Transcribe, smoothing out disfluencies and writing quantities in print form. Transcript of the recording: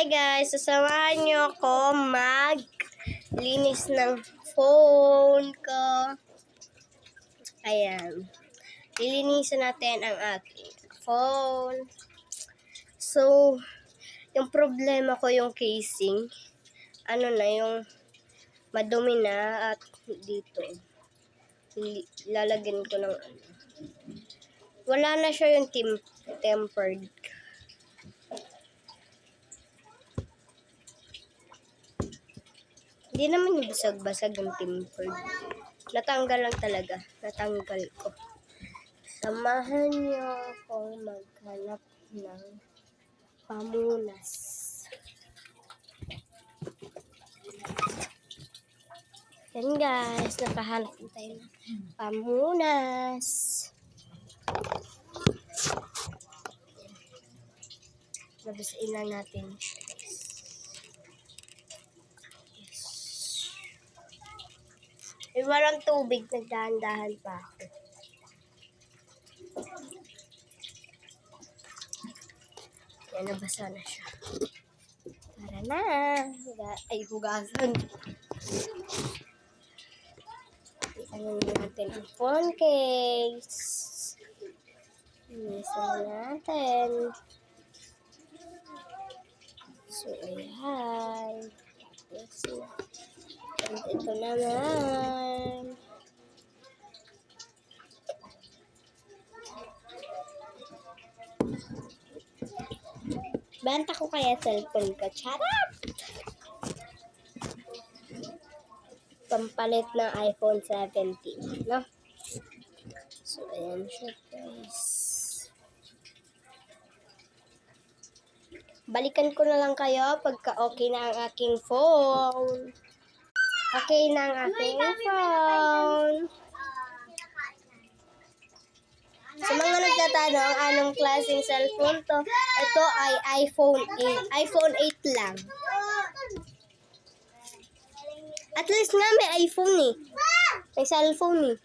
Hi guys, sasamahan niyo ako maglinis ng phone ko. Ayan. Lilinisan natin ang aking phone. So, yung problema ko yung casing. Ano na, yung madumi na at dito. Lalagyan ko ng ano. Wala na siya yung tempered. Hindi naman yung basag-basag yung tempered. Natanggal lang talaga. Natanggal ko. Samahan niyo akong maghanap ng pamunas. Yan guys, nakahanap na tayo ng pamunas. Labasin lang natin. May walang tubig, nagdahan-dahan pa ako. Yan, nabasa na siya. Tara na! Ay, hugasan. Ano natin ang phone case. Linisan natin. So, ayan. And ito naman. Banta ko kaya cellphone ko. Charot! Pampalit ng iPhone 17. No? So, ayan siya guys. Balikan ko na lang kayo pagka okay na ang aking phone. Okay na ang aking phone. Sa mga nagtatanong, anong klaseng cellphone to? Ito ay iPhone 8. iPhone 8 lang. At least nga may iPhone eh. May cellphone eh.